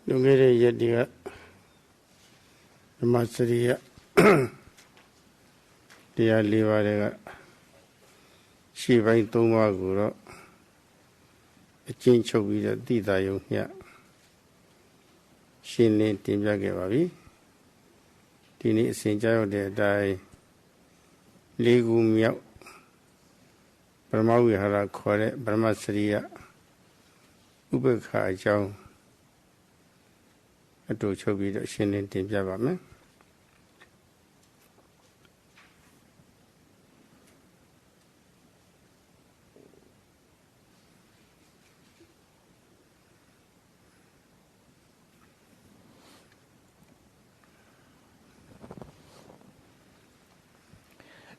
Lungere Yadiga Masteria Dia Liva Shiva in Toma Guru a change of the Dita Yonia Shin Timja Gavi Tini Sinja de Dai Ligu Miao Brahmaviharas Kore Brahmasriya Upekkha Jao to show me the Shin in Timja.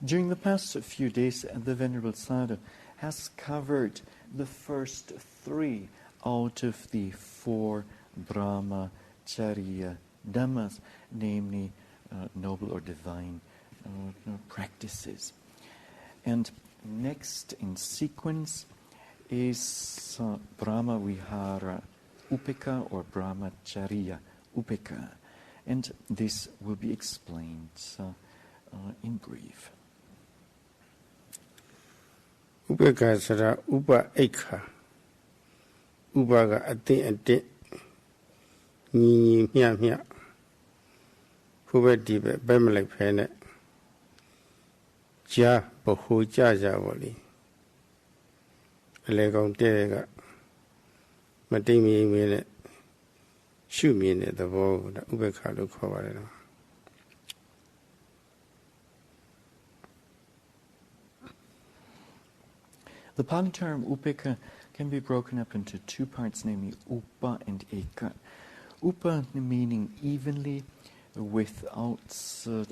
During the past few days, the Venerable Sayadaw has covered the first 3 out of the 4 Brahmacharya Dhammas, namely noble or divine practices. And next in sequence is Brahmavihara Upekkha or Brahmacharya Upekkha. And this will be explained in brief. Upekkha Sara Upekkha Upaga Ati Ni Mia Hubetibe Bemlek Pene Ja Bohu Jaja Wali Legong Tega Matimi Mine Shumine the Vogue Upekkha to cover it. The Pali term Upekkha can be broken up into 2 parts, namely Upa and Eka. Upa meaning evenly, without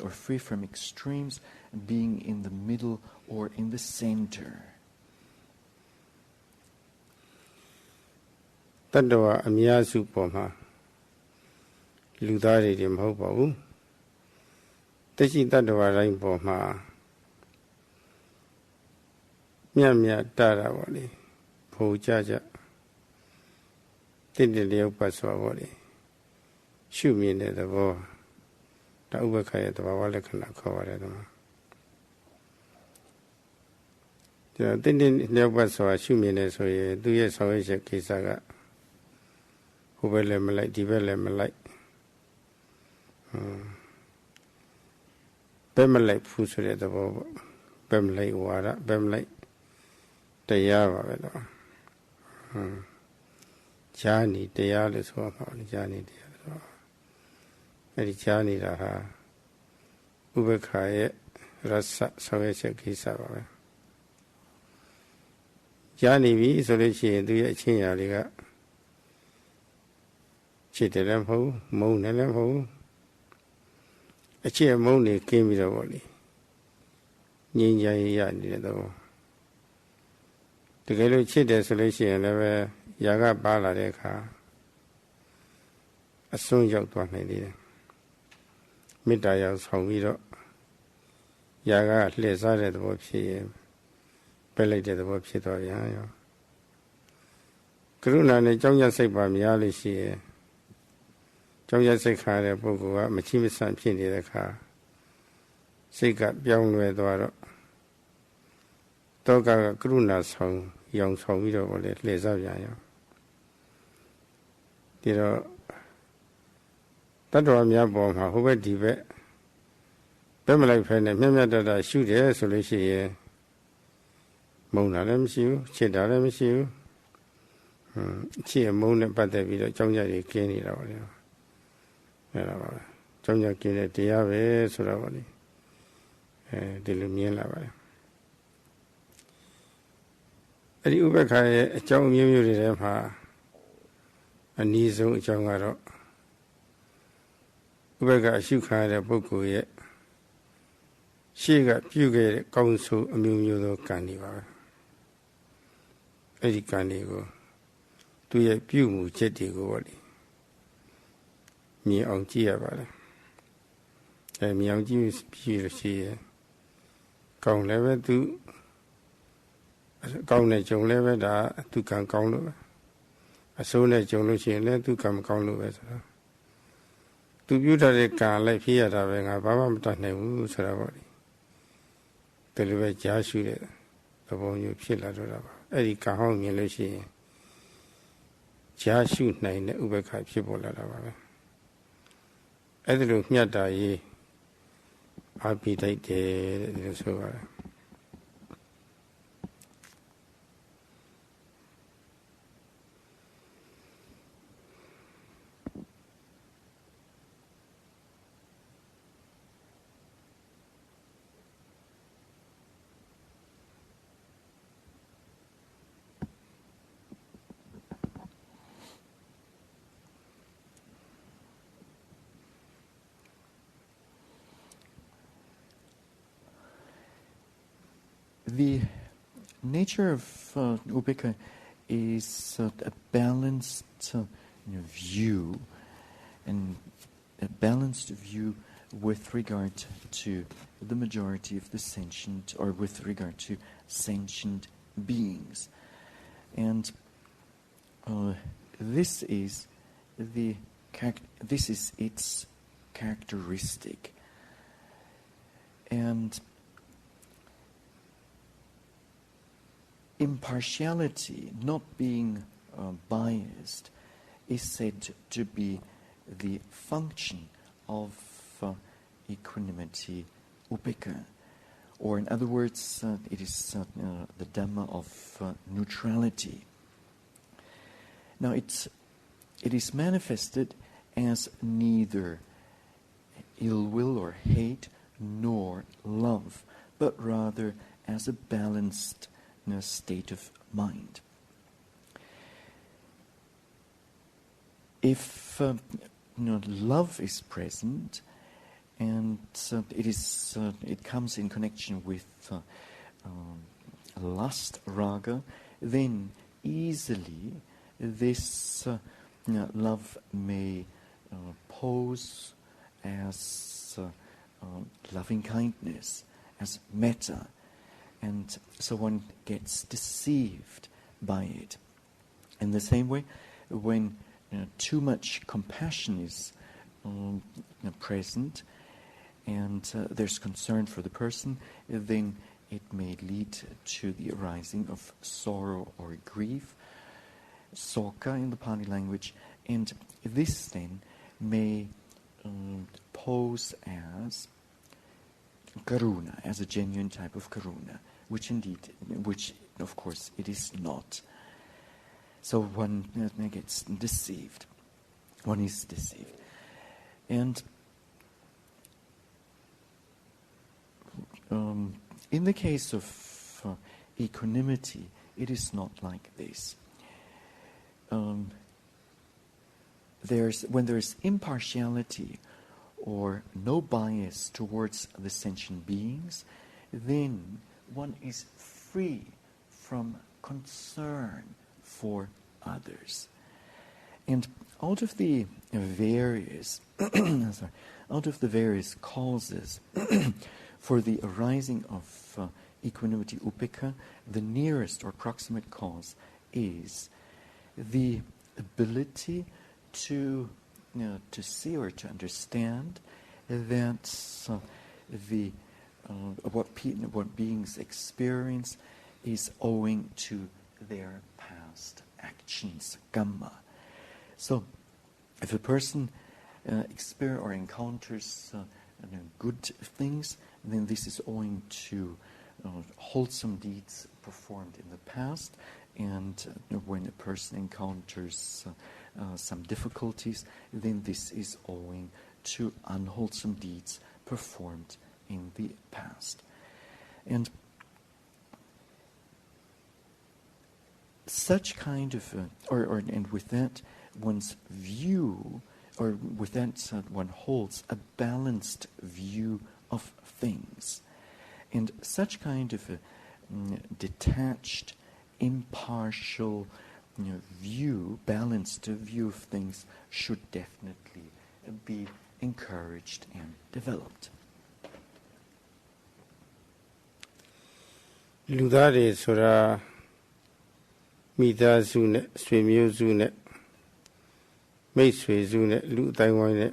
or free from extremes, being in the middle or in the center. Tadawa Amiyasu Poma Ludari Dim Hobo Tashi Tadawa Rain Poma Mia Tara Wali Po Jaja Did the Leopaswa Wali Shoot me near the war the Upekkha the Wawalakana cover them. The Dindin Leopaswa shoot me near so 2 years away Kisaga who will let me like develop like Bemelite Fusu at the war Bemelite water Bemelite Tayava Jani Tayalis or Jani Very Jani Raha Upekkha Rasa Savesha Kisava Jani V. Solution do a Chinyaliga Chitalampo, Monalampo a chair Moni came with a volley. Ninja Yani the Together, Chit solution never Yaga Bala Deka. A soon young one idea. Midayas Homido Yaga Lazare the Wopsi, Pellet the Wopsi or Yayo. Kruna and Jonga Seba Miali she Jonga Seka Bogua, Machimisan Pini the car. Sika Young Redoro Toga Gruna's home. Young Sovido or let Lezaviano. Did that was my bomb, who were deep. Pemela Pen and Memia that I shoot here, so let's see. Mona Lemsu, Chedalem Sue. She a moon but the video Jonja Kenny. Jonja Kenny, Diave, Suravani. Delumiela. The Upekkha a Chong Murid ha a Nizo Chongaro Upekkha Shuka the Boku yet. She got Puget Council a Mudo Candiva. Eddie Candigo. Do ye Pumu Jetty Goli? Me on Chia Valley. And me on Jews Pew she Kong never do. Câu này chúng lấy với đã tu càng công nữa အစိုးနဲ့ကြုံလို့ရှိရင်လည်းသူကံမကောင်းလို့ပဲဆိုတာသူပြုတတ်တဲ့ကံလိုက်ဖြစ်ရတာပဲငါဘာမှမတတ်နိုင်ဘူးဆိုတာပေါ့လေဒါလိုပဲကြားရှုတဲ့သဘောမျိုးဖြစ်လာတော့တာပါအဲ့ဒီကံဟောင်းမြင်လို့ရှိရင်ကြားရှုနိုင်တဲ့ဥပ္ပခါဖြစ်ပေါ်လာတာပါပဲအဲ့ဒါလိုမြတ်တာရေးအာပိတိုက်တယ်တဲ့ဒီလိုဆိုပါတယ်The nature of Upekkha is a balanced view, and a balanced view with regard to the majority of the sentient, or with regard to sentient beings. And this is its characteristic. And impartiality, not being biased, is said to be the function of equanimity, Upekkha. Or in other words, it is the Dhamma of neutrality. Now it is manifested as neither ill will or hate nor love, but rather as a balanced state of mind. If love is present, and it comes in connection with lust, raga, then easily this love may pose as loving kindness, as metta, and so one gets deceived by it. In the same way, when too much compassion is present, and there's concern for the person, then it may lead to the arising of sorrow or grief, soka in the Pali language, and this then may pose as karuna, as a genuine type of karuna, which of course it is not. So one gets deceived. One is deceived. And in the case of equanimity, it is not like this. When there's impartiality or no bias towards the sentient beings, then one is free from concern for others. And out of the various causes for the arising of equanimity, Upekkha, the nearest or proximate cause is the ability to see or to understand that what beings experience is owing to their past actions, kamma. So, if a person experiences or encounters good things, then this is owing to wholesome deeds performed in the past. And when a person encounters some difficulties, then this is owing to unwholesome deeds performed in the past. And such kind of, and with that, one's view, or with that one holds a balanced view of things. And such kind of a detached, impartial view, balanced view of things should definitely be encouraged and developed. လူသားတွေဆိုတာမိသားစုနဲ့ဆွေမျိုးစုနဲ့ မိတ်ဆွေစုနဲ့လူအတိုင်းဝိုင်းနဲ့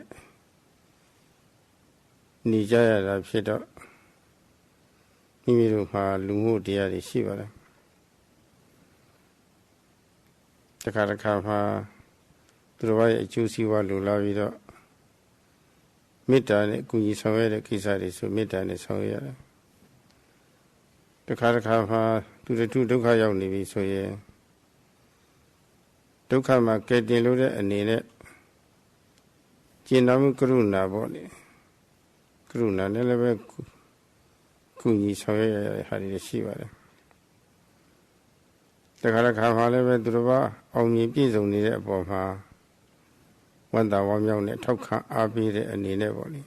နေကြရတာဖြစ်တော့မိမိတို့မှာလူမှုတရားတွေရှိပါတယ်တခါတခါမှာသူတို့ရဲ့အကျိုးစီးပွားလိုလာပြီးတော့မေတ္တာနဲ့ကုညီဆောင်ရွက်တဲ့ကိစ္စတွေဆိုမေတ္တာနဲ့ဆောင်ရွက်ရတယ်တခါတခါမှာသူတို့ဒုက္ခရောက်နေပြီဆိုရင်ဒုက္ခမှာကယ်တင်လို့တဲ့အနေနဲ့ကျင့်တော်မူကရုဏာပေါ့လေကရုဏာနဲ့လည်းပဲကုညီဆောင်ရွက်ရတဲ့ဟာတွေရှိပါတယ်တခါတခါမှာလည်းပဲသူတို့ကအောင်မြင်ပြည့်စုံနေတဲ့အပေါ်မှာဝန်တာဝမ်းမြောက်နဲ့ထောက်ခံအားပေးတဲ့အနေနဲ့ပေါ့လေ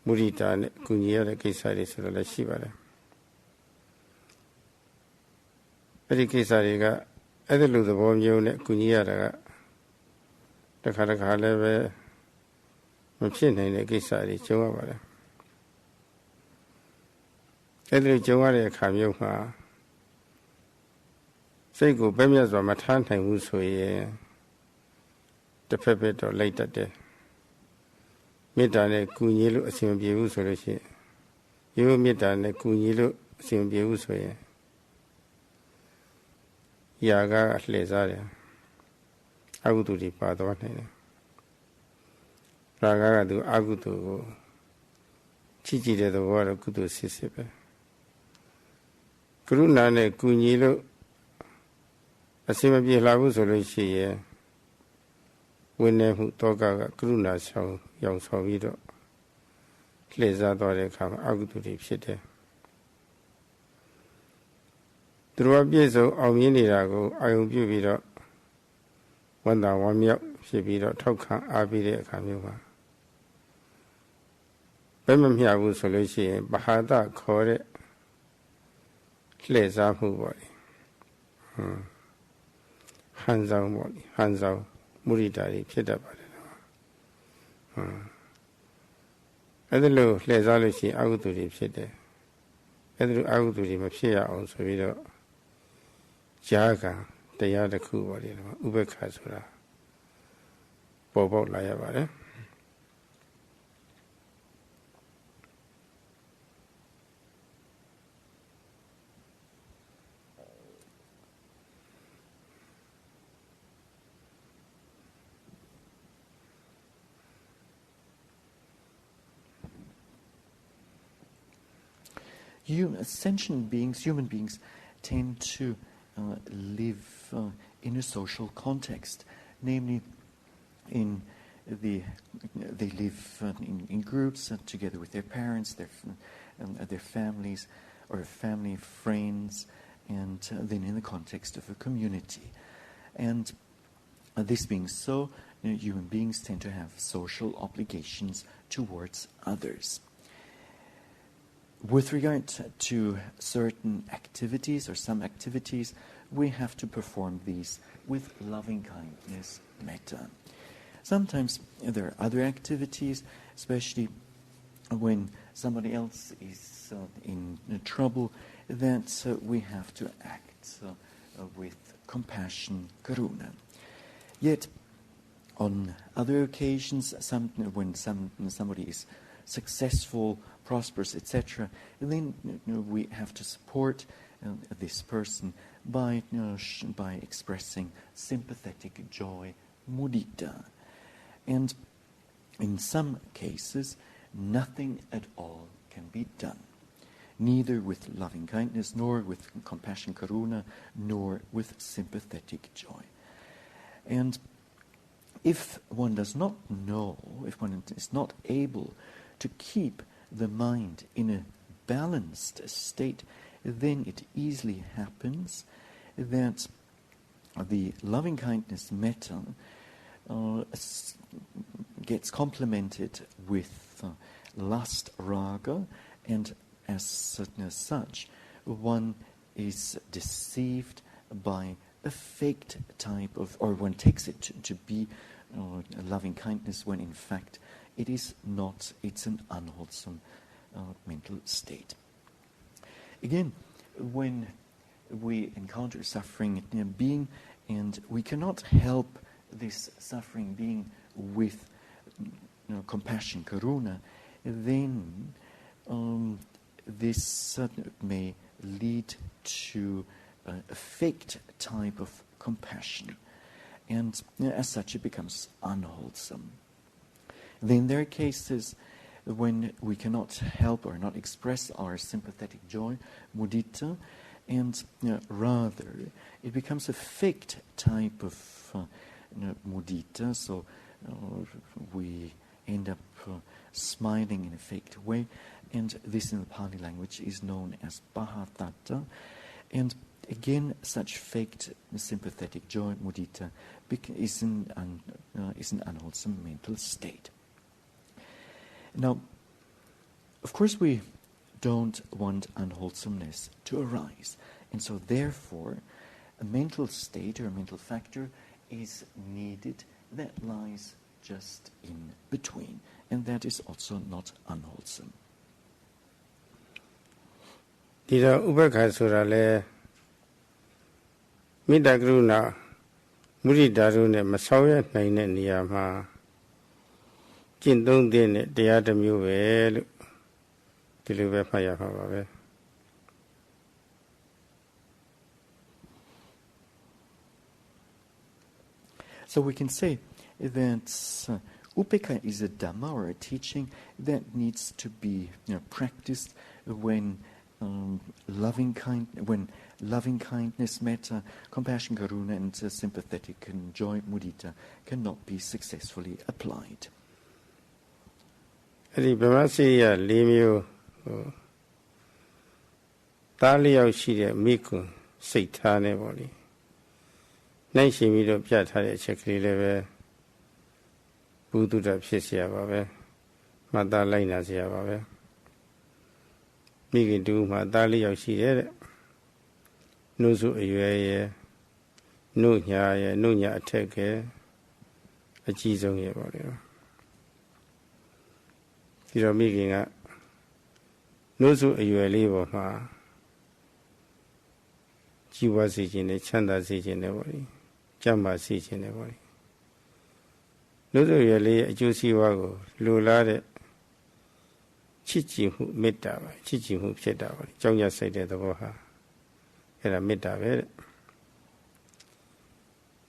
မုဒိတာနဲ့ကုညီရတဲ့ကိစ္စတွေဆိုတော့လည်းရှိပါတယ်အဲ့ဒီကိစ္စတွေကအဲ့ဒီလိုသဘောမျိုးနဲ့ကုညီရတာကတခါတခါလည်းပဲမဖြစ်နိုင်တဲ့ကိစ္စတွေကြုံရပါတယ်အဲ့ဒီလိုကြုံရတဲ့အခါမျိုးမှာစိတ်ကိုပဲမြတ်စွာမထားနိုင်ဘူးဆိုရင်တစ်ဖက်ဖက်တော့လိုက်တတ်တယ်မေတ္တာနဲ့ကုညီလို့အစဉ်မပြေဘူးဆိုလို့ရှိရင်ရိုးမေတ္တာနဲ့ကုညီလို့အစဉ်မပြေဘူးဆိုရင်ຢာကလှည့်စားတယ်အကုသိုလ်တွေပါသွားနိုင်တယ်ရာဂကသူအကုသိုလ်ကိုချစ်ကြည်တဲ့သဘောကတော့ကုသိုလ်စစ်စစ်ပဲကရုဏာနဲ့ကုညီလို့အစဉ်မပြေလာဘူးဆိုလို့ရှိရင်ဝိနည်းမှုတောကကကရုဏာဆောင်ရောင်ဆောင်ပြီးတော့လှည့်စားသွားတဲ့အခါမှာအကုသိုလ်တွေဖြစ်တယ်သူတို့ပြည့်စုံအောင်မြင်နေတာကိုအာယုံပြုပြီးတော့ဝန်တာဝမ်းမြောက်ဖြစ်ပြီးတော့ထောက်ခံအားပေးတဲ့အခါမျိုးမှာဘယ်မမျှဘူးဆိုလို့ရှိရင်ပဟာဒခေါ်တဲ့လှည့်စားမှုပေါ့လေဟန်ဆောင်ပေါ့လေဟန်ဆောင်မုရိတာတွေဖြစ်တတ်ပါတယ်အဲ့ဒါလို့လှည့်စားလို့ရှိရင်အကုသိုလ်တွေဖြစ်တယ်အဲ့ဒါလို့အကုသိုလ်တွေမဖြစ်ရအောင်ဆိုပြီးတော့ကြားကတရားတစ်ခုပေါ့လေဥပေက္ခဆိုတာပေါ်ပေါက်လာရပါတယ်Sentient beings, human beings, tend to live in a social context, namely, they live in groups together with their parents, their families, or family friends, and then in the context of a community. And this being so, human beings tend to have social obligations towards others. With regard to certain activities or some activities, we have to perform these with loving kindness, metta. Sometimes there are other activities, especially when somebody else is in trouble, that we have to act with compassion, karuna. Yet, on other occasions, when somebody is successful, prosperous, etc., then we have to support this person by expressing sympathetic joy, mudita. And in some cases, nothing at all can be done, neither with loving kindness, nor with compassion, karuna, nor with sympathetic joy. And if one does not know, if one is not able to keep the mind in a balanced state, then it easily happens that the loving kindness metta gets complemented with lust raga, and as such one is deceived by a faked type of, or one takes it to be loving kindness when in fact it is not, it's an unwholesome mental state. Again, when we encounter suffering in a being and we cannot help this suffering being with compassion, karuna, then this may lead to a faked type of compassion, and as such it becomes unwholesome. Then there are cases when we cannot help or not express our sympathetic joy, mudita, and rather it becomes a faked type of mudita, so we end up smiling in a faked way, and this in the Pali language is known as paṇḍitā. And again, such faked sympathetic joy, mudita, is an unwholesome mental state. Now, of course we don't want unwholesomeness to arise, and so therefore a mental state or a mental factor is needed that lies just in between, and that is also not unwholesome. ဒီတော့ဥပ္ပခါဆိုတာလေမေတ္တာကရုဏာမုဒိတာတို့နဲ့မဆောင်ရွက်နိုင်တဲ့နေရာမှာကျင့်သုံးတဲ့တရားတစ်မျိုးပဲလို့ဒီလိုပဲဖတ်ရမှာပါပဲ So we can say that Upekkha is a Dhamma or a teaching that needs to be practiced when loving kindness, metta, compassion, karuna, and sympathetic and joy, mudita, cannot be successfully applied. အဲ့ဒီဗမာစိတ်ရ၄မျိုးတားလျောက်ရှိတဲ့မိကွန်းစိတ်ထားနေပေါ့လေနိုင်ရှင်ပြီးတော့ပြတ်ထားတဲ့အချက်ကလေးလည်းပဲဘုဒ္ဓတဖြစ်เสียပါပဲမှတ်သားလိုက်နာเสียပါပဲမိခင်တူမှာတားလျောက်ရှိတဲ့နှုတ်စုအရွယ်ရဲ့နှုတ်ညာရဲ့နှုတ်ညာအထက်ကအကြီးဆုံးရဲ့ပေါ့လေဒီတော့မိခင်ကနှုတ်စုအရွယ်လေးပေါ်မှာជីវစေခြင်းနဲ့ချမ်းသာစေခြင်းနဲ့ပေါ့လေကြမ်းပါစေခြင်းနဲ့ပေါ့လေနှုတ်စုအရွယ်လေးရဲ့အကျိုးစီးပွားကိုလိုလားတဲ့ချစ်ကြည်မှုမေတ္တာပါချစ်ကြည်မှုဖြစ်တာပါကြောင်းရစိတ်တဲ့သဘောဟာအဲ့ဒါမေတ္တာပဲတဲ့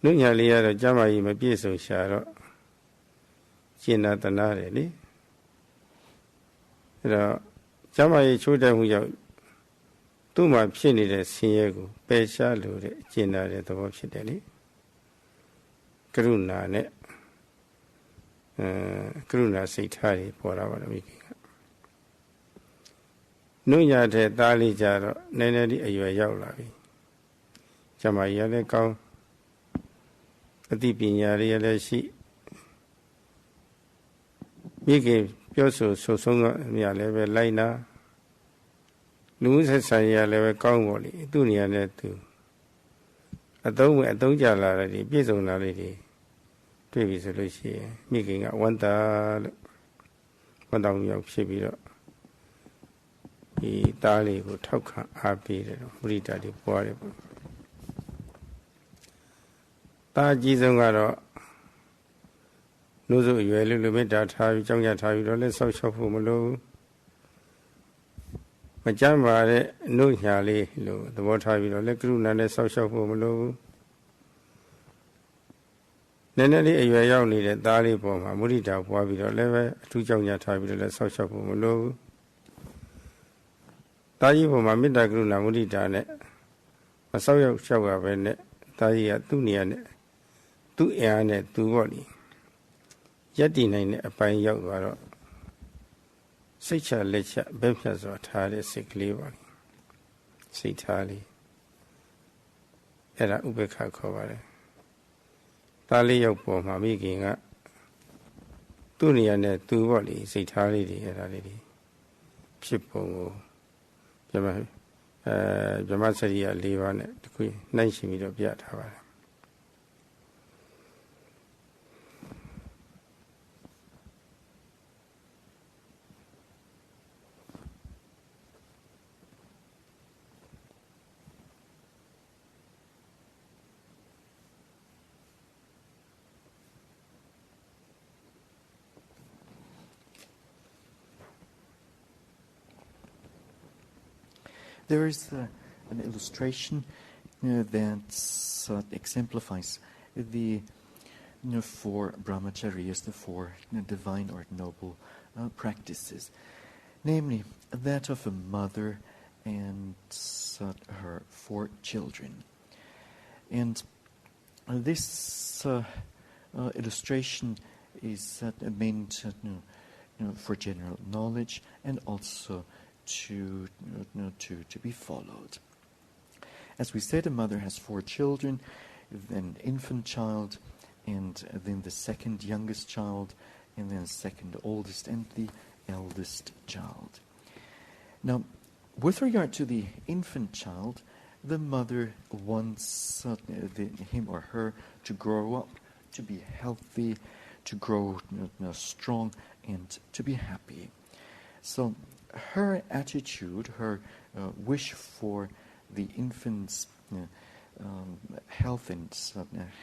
နှုတ်ညာလေးကတော့ကြမ်းပါကြီးမပြည့်စုံရှာတော့ကျင်နာတနာတယ်လေအဲ့တော့ကျမ်းမာရေးချိုးတဲ့မှုကြောင့်သူ့မှာဖြစ်နေတဲ့ဆင်းရဲကိုပယ်ရှားလို့တဲ့ကျင်နာတဲ့သဘောဖြစ်တယ်လေကရုဏာနဲ့ကရုဏာစိတ်ထားတွေပေါ်လာပါတော့မိခင်ကနှုတ်ညာတဲ့သားလေးကြတော့နည်းနည်းလေးအရွယ်ရောက်လာပြီကျမ်းမာရေးလည်းကောင်းအသိပညာတွေလည်းရှိမိခင်ပြောဆိုဆိုဆုံးကမြလည်းပဲလိုက်နာလူမှုဆက်ဆံရေးလည်းပဲကောင်းပါလိသူ့နေရာနဲ့သူအသုံးကြလာတယ်ဒီပြည့်စုံလာလေးတွေတွေ့ပြီဆိုလို့ရှိရင်မိခင်ကဝန္တာလို့ဝန္တာမျိုးဖြစ်ပြီးတော့ဒီသားလေးကိုထောက်ခံအားပေးတယ်တော့မုဒိတာတွေပွားတယ်ပေါ့သားအကြီးဆုံးကတော့နှုတ်စုအရွယ်လေးလိုမေတ္တာထားပြီးကြောင်းကြထားပြီးတော့လည်းဆောက်ရှောက်ဖို့မလိုဘူးမကြမ်းပါတဲ့နှုတ်ညာလေးလို့သဘောထားပြီးတော့လည်းကရုဏာနဲ့ဆောက်ရှောက်ဖို့မလိုဘူးနည်းနည်းလေးအရွယ်ရောက်နေတဲ့သားလေးပေါ်မှာမုဒိတာပွားပြီးတော့လည်းပဲအထူးကြောင်းကြထားပြီးတော့လည်းဆောက်ရှောက်ဖို့မလိုဘူးသားကြီးပေါ်မှာမေတ္တာကရုဏာမုဒိတာနဲ့မဆောက်ရောက်ရှောက်ရပဲနဲ့သားကြီးကသူ့နေရာနဲ့သူ့အင်အားနဲ့သူပေါ့လေယက်တည်နိုင်တဲ့အပိုင်းရောက်သွားတော့စိတ်ချလက်ချဘက်ဖြတ်စွာထားတဲ့စိတ်ကလေးပါစိတ်ထားလေးအဲ့ဒါဥပေက္ခခေါ်ပါတယ်သားလေးရောက်ပေါ်မှာမိခင်ကသူ့နေရာနဲ့သူပေါ့လေစိတ်ထားလေးတွေအဲ့ဒါလေးတွေဖြစ်ပုံကိုဗြဟ္မစရိယ၄ပါးနဲ့တခုနှိုင်းရှင်ပြီးတော့ပြထားပါတယ် There is an illustration that exemplifies the four brahmacharyas, the four divine or noble practices, namely that of a mother and her four children. And this illustration is meant for general knowledge and also to be followed. As we said, a mother has four children, an infant child, and then the second youngest child, and then the second oldest, and the eldest child. Now, with regard to the infant child, the mother wants him or her to grow up, to be healthy, to grow strong, and to be happy. So her attitude, her wish for the infant's health and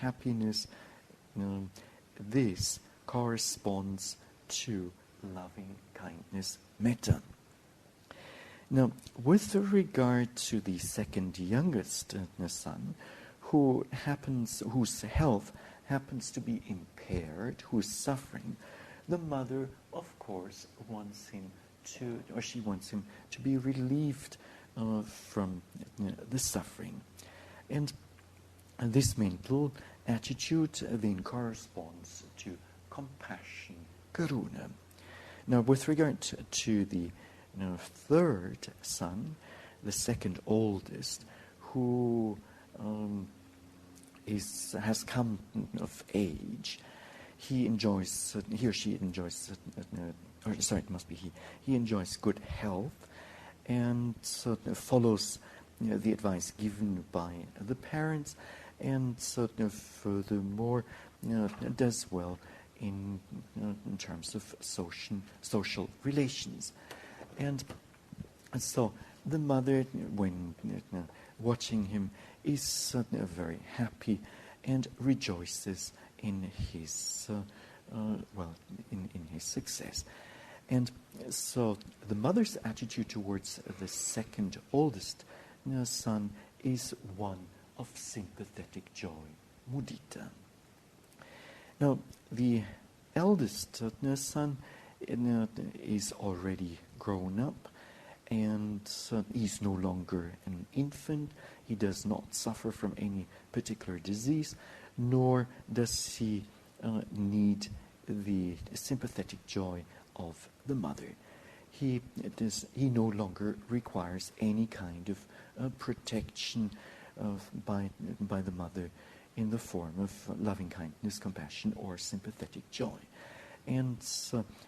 happiness, this corresponds to loving kindness, metta. Now, with regard to the second youngest son, whose health happens to be impaired, who is suffering, the mother, of course, wants him to be relieved from the suffering. And this mental attitude then corresponds to compassion, karuna. Now, with regard to the third son, the second oldest, who has come of age, he or she enjoys, he enjoys good health and follows the advice given by the parents, and furthermore does well in terms of social relations. And so the mother, when watching him, is very happy and rejoices in his in his success. And so the mother's attitude towards the second oldest son is one of sympathetic joy, mudita. Now, the eldest son is already grown up, and he's no longer an infant. He does not suffer from any particular disease, nor does he need the sympathetic joy of the mother. He no longer requires any kind of protection by the mother in the form of loving kindness, compassion, or sympathetic joy. And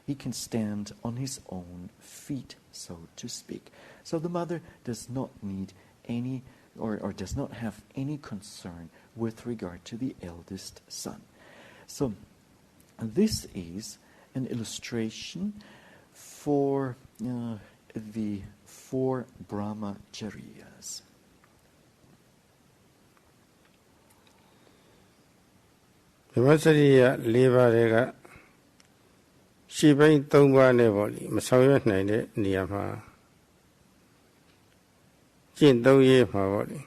he can stand on his own feet, so to speak. So the mother does not need any, or does not have any concern with regard to the eldest son. So this is an illustration for the four brahmacharyas. Vipassana levaရှိပိုင်း၃ပါးနဲ့ပေါ့လေမဆောင်ရွက်နိုင်တဲ့နေရာမှာကျင့်သုံးရေးမှာပေါ့လေ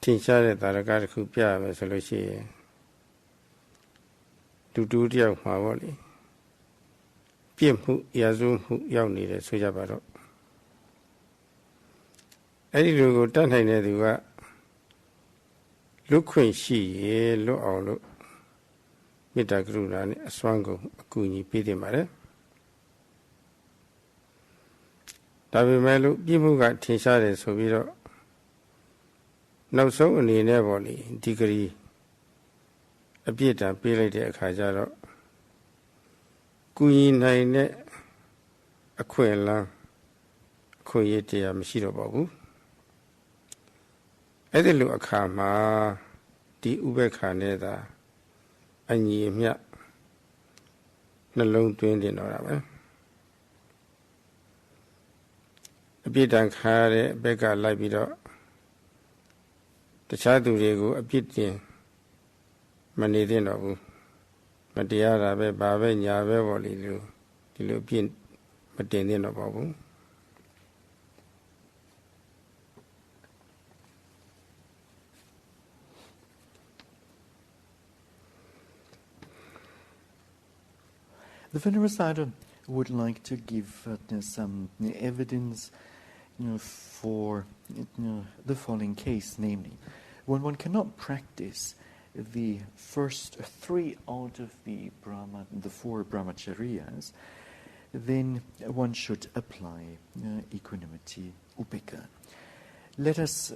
ထင်ရှားတဲ့သာရကတစ်ခုပြရမယ်ဆိုလို့ရှိရင်တူတယောက်မှာပေါ့လေပြစ်မှုရာဇဝမှုရောက်နေတယ်ဆိုကြပါတော့အဲ့ဒီလိုကိုတတ်နိုင်တဲ့သူကလွတ်ခွင့်ရှိရေလွတ်အောင်လို့မေတ္တာကရုဏာနဲ့အစွမ်းကုန်အကူအညီပေးတင်ပါတယ်ဒါပေမဲ့လို့ပြစ်မှုကထင်ရှားတယ်ဆိုပြီးတော့နောက်ဆုံးအနေနဲ့ပေါ့လေဒီဂရီအပြစ်ဒဏ်ပေးလိုက်တဲ့အခါကျတော့ကူညီနိုင်တဲ့အခွင့်အလမ်းအခွင့်အရေးတရားမရှိတော့ပါဘူးအဲ့ဒီလိုအခါမှာဒီဥပေက္ခနဲ့သာအညီအမျှနှလုံးသွင်းတင်တော့တာပဲအပြစ်ဒဏ်ခါရတဲ့အဘက်ကလိုက်ပြီးတော့တခြားသူတွေကိုအပြစ်တင်မနေသင့်တော့ဘူးမတရားတာပဲဘာပဲညာပဲပေါ့လေဒီလိုအပြစ်မတင်သင့်တော့ပါဘူး The Venerable Sayadaw would like to give some evidence for the following case, namely, when one cannot practice the first 3 out of the 4 brahmacharyas, then one should apply equanimity, upekkha. Let us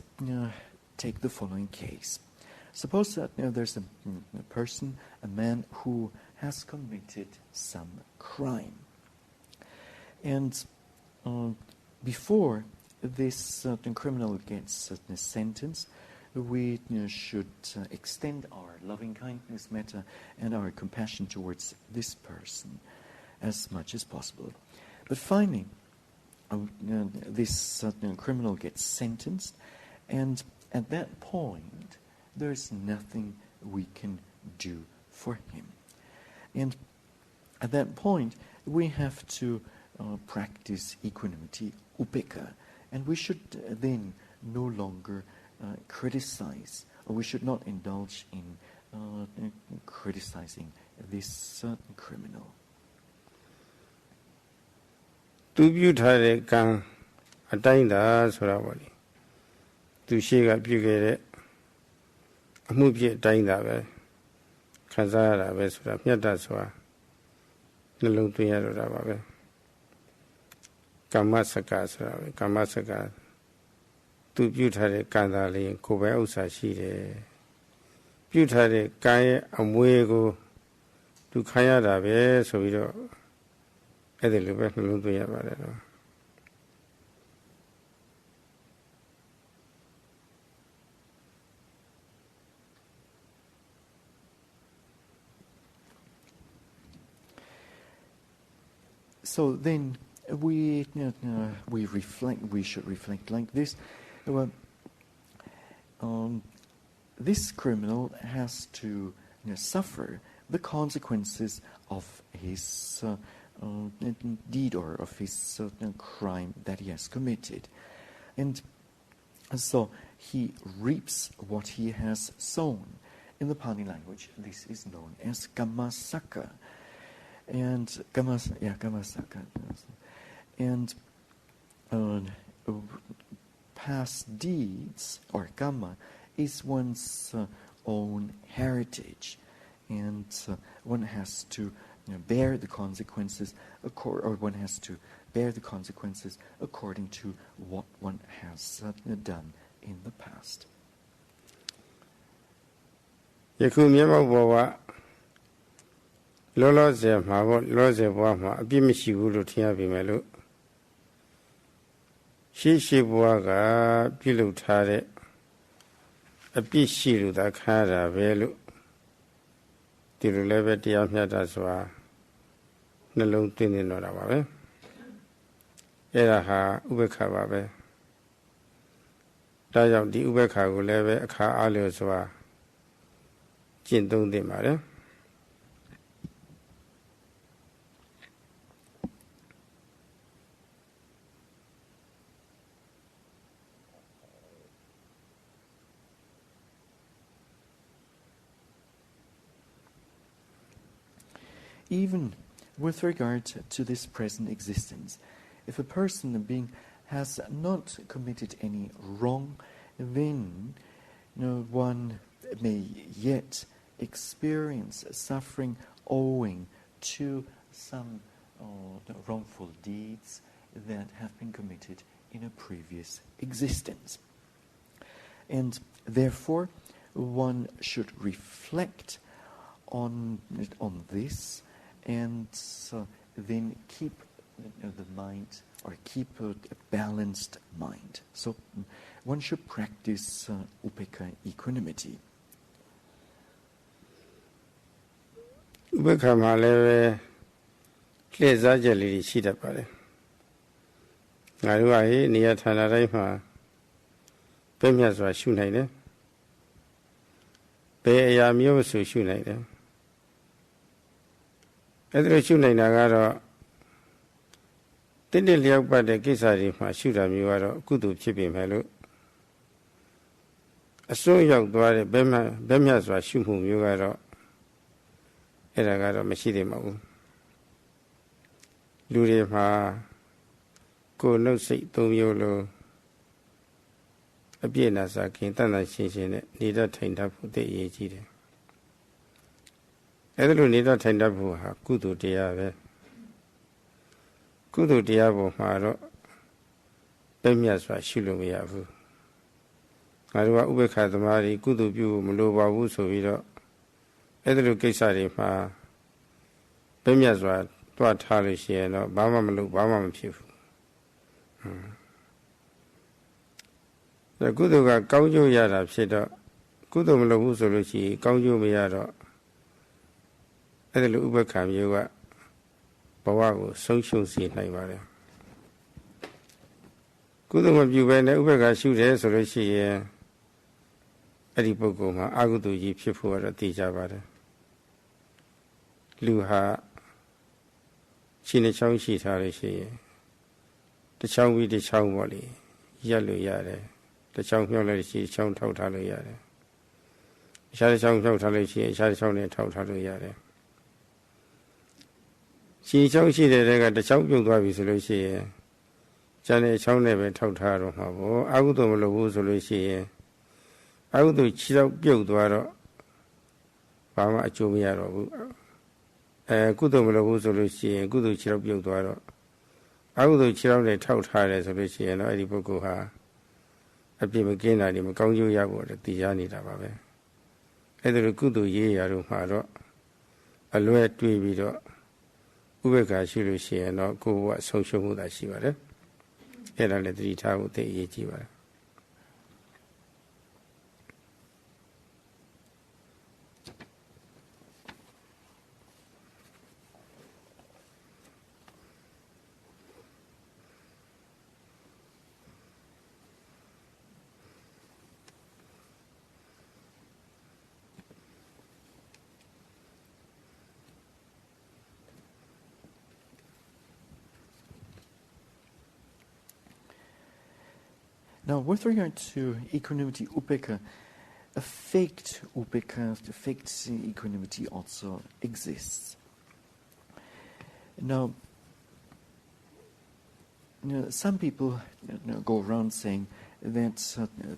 take the following case. Suppose that there's a person, a man who has committed some crime. And before this criminal gets sentenced, we should extend our loving kindness, metta, and our compassion towards this person as much as possible. But finally, this criminal gets sentenced, and at that point, there's nothing we can do for him. And at that point, we have to practice equanimity, upekkha, and we should then no longer criticize, or we should not indulge in criticizing this certain criminal. သူပြုထားတဲ့ကံအတိုင်းသာဆိုတာပေါ့လေသူရှိကပြုခဲ့တဲ့အမှုဖြစ်အတိုင်းသာပဲခံစားရတာပဲဆိုတာမြတ်တဆိုတာနှလုံးသွင်းရတော့တာပါပဲကမ္မစကဆိုတာပဲကမ္မစကသူပြုထားတဲ့ကံသာလေးကိုယ်ပဲဥစ္စာရှိတယ်ပြုထားတဲ့ကံရဲ့အမွေကိုသူခံရတာပဲဆိုပြီးတော့အဲ့ဒီလိုပဲနှလုံးသွင်းရပါတယ်နော် So then we reflect. We should reflect like this. Well, this criminal has to suffer the consequences of his deed or of his crime that he has committed, and so he reaps what he has sown. In the Pali language, this is known as kammasaka. And kammasaka, and past deeds or kamma is one's own heritage, and one has to bear the consequences, or one has to bear the consequences according to what one has done in the past. ယခုမြတ်ဘဝ လောလောဆယ်မှာပေါ့လောဆယ်ဘဝမှာအပြစ်မရှိဘူးလို့ထင်ရပြီမဲ့လို့ရှေ့ဘဝကပြုလုပ်ထားတဲ့အပြစ်ရှိလို့သာခံရတာပဲလို့ဒီလိုလည်းပဲတရားမျှတစွာနှလုံးသွင်းနေတော့တာပါပဲအဲ့ဒါဟာဥပ္ပခါပါပဲဒါကြောင့်ဒီဥပ္ပခါကိုလည်းပဲအခါအားလျော်စွာကျင့်သုံးသင့်ပါတယ် Even with regard to this present existence, if a person, a being, has not committed any wrong, then one may yet experience suffering owing to some wrongful deeds that have been committed in a previous existence. And therefore, one should reflect on this, and then keep the mind, or keep a balanced mind. So one should practice upekkha, equanimity. Upekkha မှာလည်းပဲလှည့်စားချက်လေးရှိတတ်ပါတယ်ငါတို့ကနေရာဌာနတိုင်းမှာပြည့်မြတ်စွာရှုနိုင်တယ်ဘယ်အရာမျိုးဆိုရှုနိုင်တယ် အဲ့ဒါရှုနိုင်တာကတော့တိတိလျောက်ပတ်တဲ့ကိစ္စတွေမှာရှုတာမျိုးကတော့အကုသိုလ်ဖြစ်ပေမဲ့လို့အစွန်းရောက်သွားတဲ့ဘဲမြတ်စွာရှုမှုမျိုးကတော့အဲ့ဒါကတော့မရှိသေးပါဘူး လူတွေမှာကိုယ်နှုတ်စိတ်သုံးမျိုးလုံးအပြည့်အစုံခင်တန်တန်ရှင်းရှင်းနဲ့နေတတ်ထိုင်တတ်ဖို့သိအရေးကြီးတယ်အဲ့ဒါလိုနေတတ်ထိုင်တတ်ဖို့ဟာကုသိုလ်တရားပဲကုသိုလ်တရားပေါ်မှာတော့ပြည့်မြတ်စွာရှုလို့မရဘူးငါတို့ကဥပေက္ခသမားတွေကုသိုလ်ပြုမလိုပါဘူးဆိုပြီးတော့အဲ့ဒါလိုကိစ္စတွေမှာပြည့်မြတ်စွာတွားထားလို့ရှိရင်တော့ဘာမှမလုပ်ဘာမှမဖြစ်ဘူးကုသိုလ်ကကောင်းကျိုးရတာဖြစ်တော့ကုသိုလ်မလုပ်ဘူးဆိုလို့ရှိရင်ကောင်းကျိုးမရတော့အဲ့ဒါလိုဥပ္ပခါမျိုးကဘဝကိုဆုံးရှုံးစေနိုင်ပါတယ်ကုသိုလ်မပြုဘဲနဲ့ဥပ္ပခါရှုတယ်ဆိုလို့ရှိရင်အဲ့ဒီပုဂ္ဂိုလ်မှာအကုသိုလ်ကြီးဖြစ်ဖို့ကတော့သိကြပါတယ်လူဟာခြေနှချောင်းရှိထားလို့ရှိရင်တစ်ချောင်းပြီးတစ်ချောင်းပေါ့လေရက်လို့ရတယ်တစ်ချောင်းမြှောက်လိုက်ရှိတစ်ချောင်းထောက်ထားလို့ရတယ်အခြားတစ်ချောင်းထောက်ထားလို့ရှိရင်အခြားတစ်ချောင်းနဲ့ထောက်ထားလို့ရတယ်ခြေချောင်းရှိတဲ့တဲကတစ်ချောင်းပြုတ်သွားပြီဆိုလို့ရှိရင်ကျန်တဲ့ချောင်းနဲ့ပဲထောက်ထားတော့မှာပေါ့အကုသိုလ်မလုပ်ဘူးဆိုလို့ရှိရင်အကုသိုလ်ခြေတော့ပြုတ်သွားတော့ဘာမှအကျိုးမရတော့ဘူးကုသိုလ်မလုပ်ဘူးဆိုလို့ရှိရင်ကုသိုလ်ခြေတော့ပြုတ်သွားတော့အကုသိုလ်ခြေတော့နဲ့ထောက်ထားတယ်ဆိုလို့ရှိရင်တော့အဲ့ဒီပုဂ္ဂိုလ်ဟာအပြစ်မကင်းတာဒီမကောင်းကျိုးရဖို့တည်ရနေတာပါပဲအဲ့ဒါလိုကုသိုလ်ရေးရာတို့မှာတော့အလွဲတွေးပြီးတော့ဥပ္ပခါရှိလို့ရှိရင်တော့ကိုယ်ဘဝဆုံးရှုံးမှုသာရှိပါတယ်အဲ့ဒါလည်းသတိထားဖို့သိအရေးကြီးပါတယ်Now, with regard to equanimity, Upekkha, a faked Upekkha, the faked equanimity also exists. Now, some people go around saying that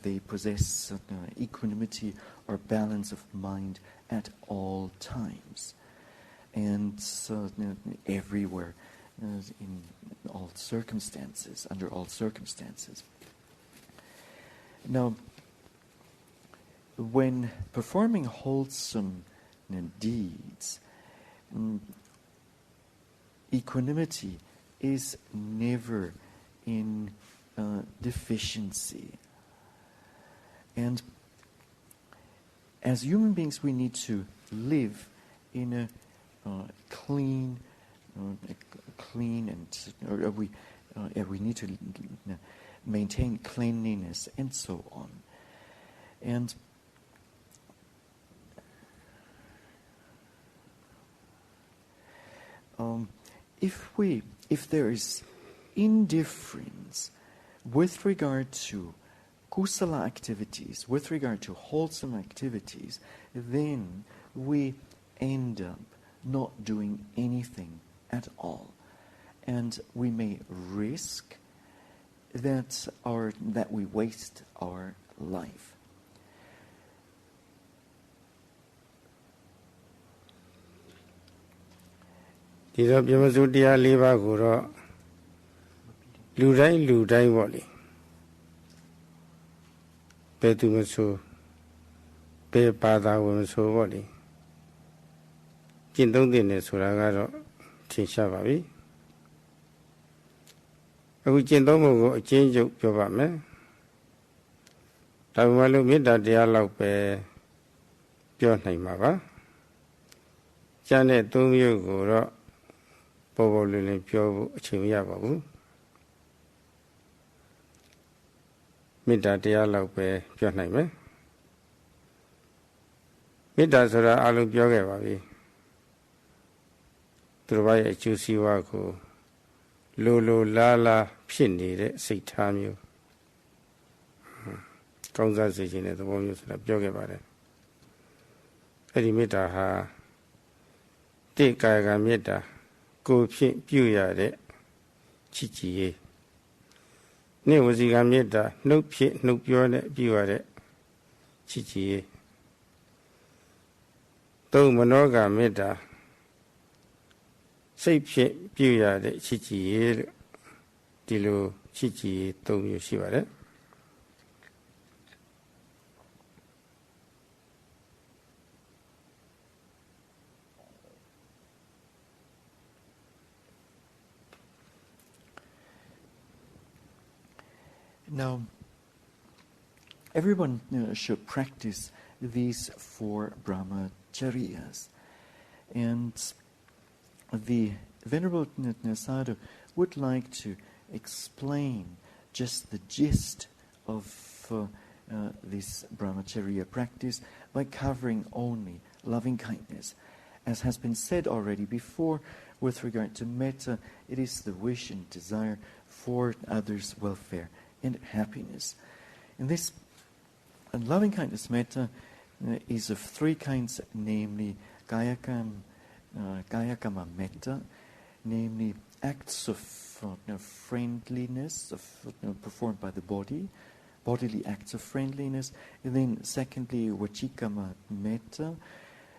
they possess equanimity or balance of mind at all times and everywhere, in all circumstances, under all circumstances. Now, when performing wholesome deeds, equanimity is never in deficiency. And as human beings, we need to live in a clean and we need to maintain cleanliness and so on. And if there is indifference with regard to kusala activities, with regard to wholesome activities, then we end up not doing anything at all. And we may risk that we waste our life. These are Bhimasudiya Liva Guru Ludai Wali Petumasu Pe Pada Wamasu Wali Jindong Dine Suragaro Tinshabaviအခုကျင့်သုံးမှုကိုအချင်းချုပ်ပြောပါမယ်ဒါပေမဲ့လို့မေတ္တာတရားလောက်ပဲပြောနိုင်မှာပါကျန်တဲ့သုံးမျိုးကိုတော့ပေါ်ပေါ်လွင်လွင်ပြောဖို့အချိန်မရပါဘူးမေတ္တာတရားလောက်ပဲပြောနိုင်မယ်မေတ္တာဆိုတာအလုံးပြောခဲ့ပါပြီသူတို့ရဲ့အကျိုးစီးပွားကိုလိုလာဖြစ်နေတဲ့စိတ်ထားမျိုးကောင်းစားစေခြင်းတဲ့သဘောမျိုးဆိုတာပြောခဲ့ပါတယ်အဲ့ဒီမေတ္တာဟာတိကာယကမေတ္တာကု ကိုယ်ဖြင့်ပြုရတဲ့ချစ်ကြည်ရေးနှစ်ဝစီကမေတ္တာနှုတ်ဖြင့်နှုတ်ပြောနဲ့ပြုရတဲ့ချစ်ကြည်ရေးသုံးမနောကမေတ္တာစိတ်ဖြင့်ပြုရတဲ့ချစ်ကြည်ရေးလို့ဒီလိုချစ်ကြည်ရေးသုံးမျိုးရှိပါတယ်Now, everyone should practice these 4 brahmacharyas. And the Venerable Sayadaw would like to explain just the gist of this brahmacharya practice by covering only loving kindness. As has been said already before, with regard to metta, it is the wish and desire for others' welfare and happiness. And this loving kindness metta is of 3 kinds, namely kayakama metta, namely acts of friendliness performed by the body, bodily acts of friendliness, and then secondly vachikama metta,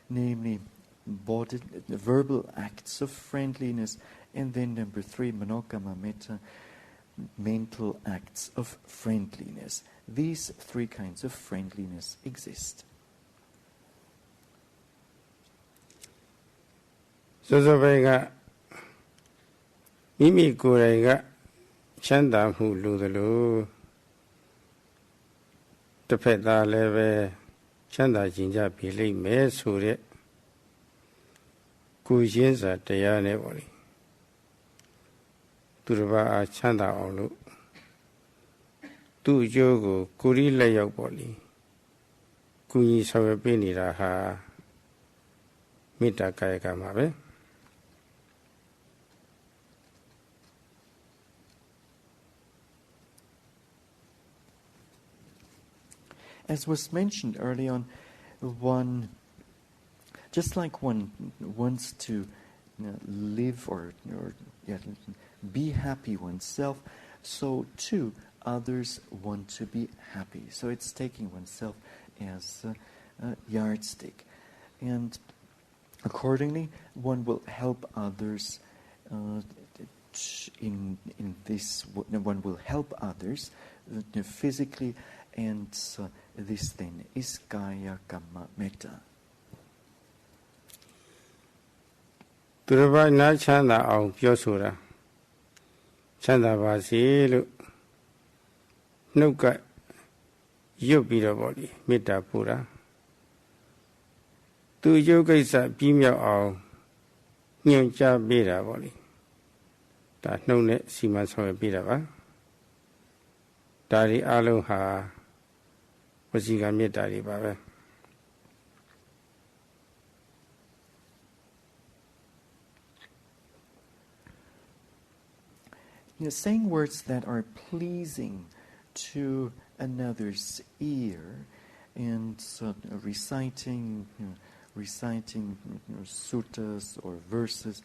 namely verbal acts of friendliness, and then number 3 manokama metta, mental acts of friendliness. These 3 kinds of friendliness exist. Sosobega Mimi Kurega Chanda Hu Ludulu the Peta Leve Chanda Jinja Pili Me Sure Kujinsa Tayane Boli Turba Chanda Olu Tu Jogo Kuri Layo Boli Kuni Savapini Raha Mita Kayaka Mabe. As was mentioned early on, just like one wants to live or be happy oneself, so too others want to be happy. So it's taking oneself as a yardstick. And accordingly, one will help others in this. One will help others physically, and this then is kaya kamma metta. Turba na chanda aung pyo sura chanda ba si lu nau ka yup pi do bo li metta pura tu yu kaisa pi myauk aung nyon cha pi da bo li da nau ne siman sawe pi da ba da ri a long ha wasiga metta ri ba ba. Saying words that are pleasing to another's ear, and reciting suttas or verses,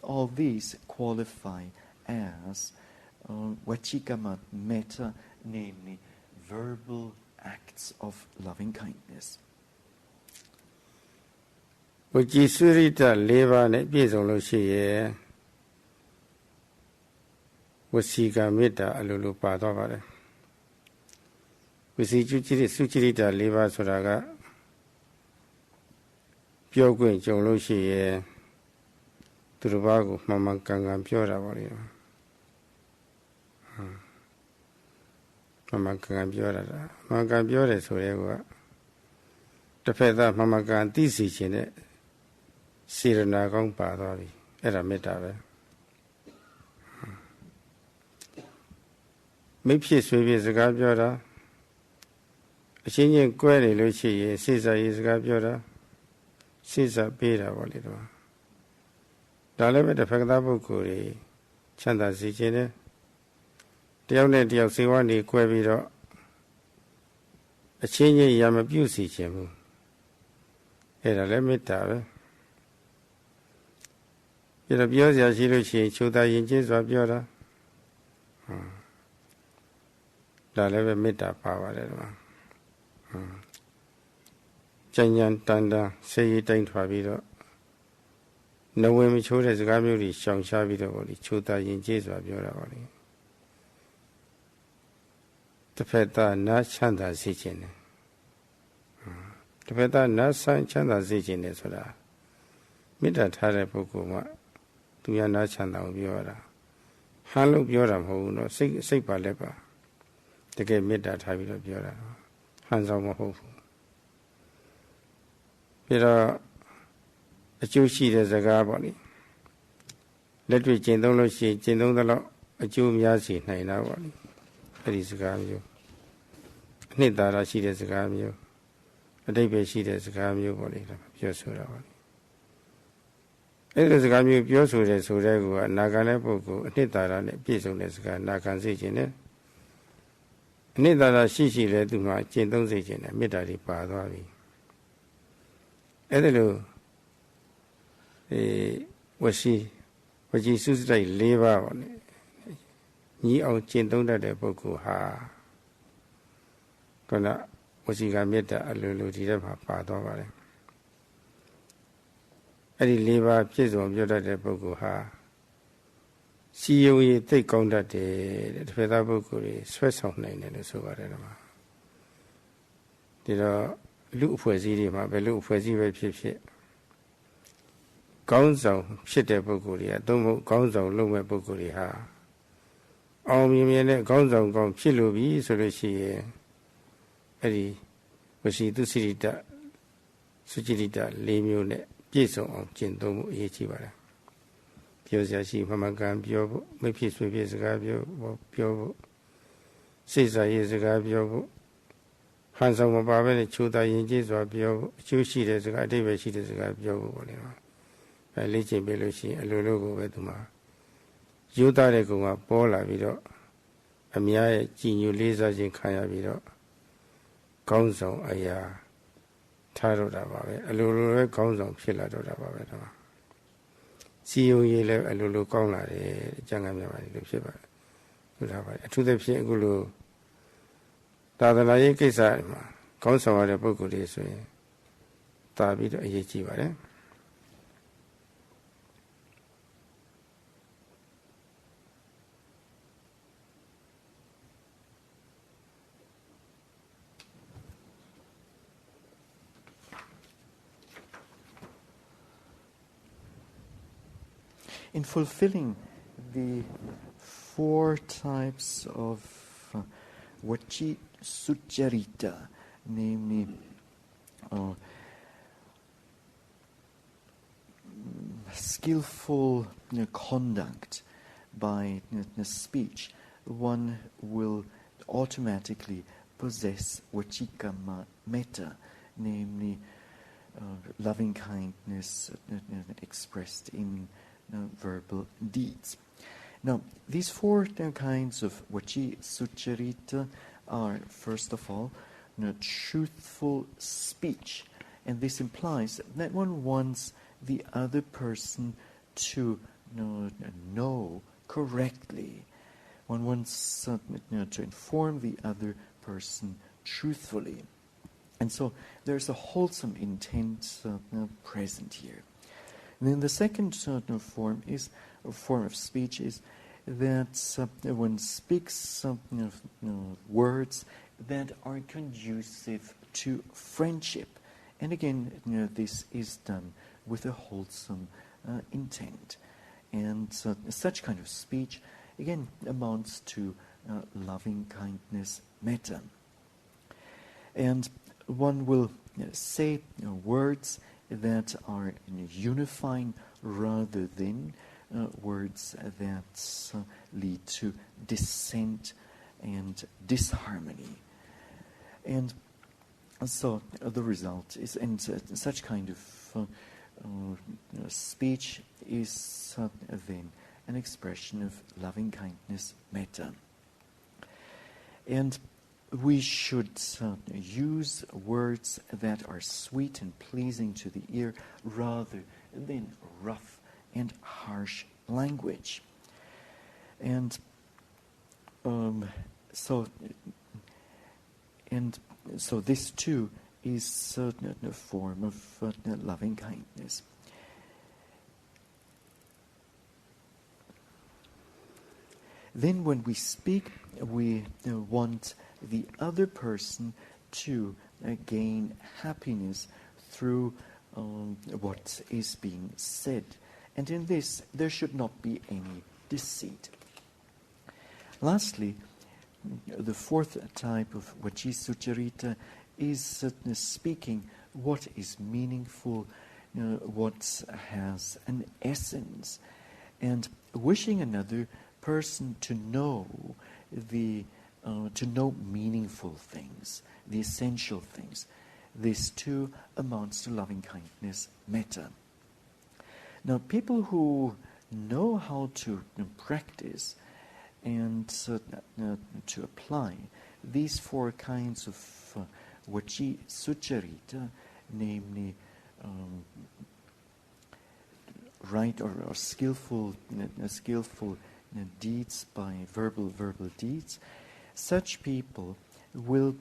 all these qualify as vachikama metta, namely verbal acts of loving kindness. Vachisurita leva ne piesong lo shi ye Wasika metta alulu pa twa ba le. Wisi suchirita leva soda ga pyo kwint jong lo shi ye tu da ba ko man kan kan pyo da ba le. Man kan pyo da da. Man kan pyo de so de ko ta phet da man kan ti si chin de serana kaung pa twa bi. Aida metta be. 没ဖြစ်随便စကားပြောတာအချင်းချင်းကွဲနေလို့ရှိရင်စိတ်စားရေးစကားပြောတာစိတ်စားပေးတာပေါ့လေတော့ဒါလည်းပဲတစ်ဖက်ကသားပုဂ္ဂိုလ်တွေချမ်းသာစေခြင်းနဲ့တယောက်နဲ့တယောက်စေဝါနေကွဲပြီးတော့အချင်းချင်းရမပြုစေခြင်းဘူးအဲ့ဒါလည်းမေတ္တာပဲ Yet a Biosia Shiluchi, Chuda Yinjis or Bioda. That ever met a power. Janyan Tanda, say it ain't Fabido. No women showed as Gamuri, Shang Shavido, Chuda Yinjis or Bioda. The Peta Nachanda Sichin. The Peta Nachanda Sichin is what Mida Tarapukuma, to be a Nachanda of Biora. Hello Biora, who no sick by leper. The game made that habit of Biora. Hands on my hope. Pero a Jew sheet as a garbody. Let me change the law sheet, change the law, a Jew Yasi, 9 hours. That is a gamu. Nidara sheet as a gamu. A day sheet as a gamu body. Just so. It is a gamu, Yosu, so regular, Nagana Boko, Nidara, piece of this guy, Nakan Sichin. Nidara Shishi led to my Chinton Sichin, a midday Padavi. Edelu was she like liver on it. Ye out Chinton that the Boko ha. Gonna was he got made a little Padova. Eddie liver, piece of Yoda de Boko ha. See you take on that the Feather Boko, sweat on and so whatever. Did look for Zidima, but look for Ziva Pip. Gonzo, shit a Bokuria, don't Gonzo, Luma Bokuria. Oh, me, Gonzo, Gon Chilubi, so that she, Eddie, was she to see that Suchita, Lemune, piece of Chinto, Yechivara. Piosia, she, Mamagan, Piobo, my piece with his Gabio, Piobo. Says I is a Gabio. Hands on my barber, Chuda Yinjis or Bio, Chushi as a guy, David, she is a guy, Bio, whatever. A legion Belushi, a logo Veduma. Yuda Reguma, Bola Vido, a Mia, Ginu Lisa in Kaya Vido, Gonzo, Aya, Taro Dava, a Lulu Gonzo, Pilla Dava. See you, ye a Lulu Gona, a Jangama, to the Piegulu. Tadalaye Kisa, Consul of the book of this way. Tabit Yechiva. In fulfilling the 4 types of Vachi Sucharita, namely skillful conduct by speech, one will automatically possess Vachika metta, namely loving kindness expressed in verbal deeds. Now, these 4 kinds of Vachi Sucharita are, first of all, truthful speech. And this implies that one wants the other person to know correctly. One wants to inform the other person truthfully. And so there's a wholesome intent present here. And then the second form of speech is that one speaks words that are conducive to friendship. And again, this is done with a wholesome intent. And such kind of speech, again, amounts to loving kindness metta. And one will say words that are unifying rather than words that lead to dissent and disharmony. And so the result is, and such kind of speech is then an expression of loving kindness metta. And we should use words that are sweet and pleasing to the ear rather than rough and harsh language. And so this too is a form of loving kindness. Then when we speak, we want the other person to gain happiness through what is being said. And in this, there should not be any deceit. Lastly, the fourth type of Vacisucharita is speaking what is meaningful, what has an essence, and wishing another person to know meaningful things, the essential things. This too amounts to loving kindness, metta. Now, people who know how to practice and to apply these four kinds of Vacisucharita, namely right or skillful deeds by verbal deeds, such people will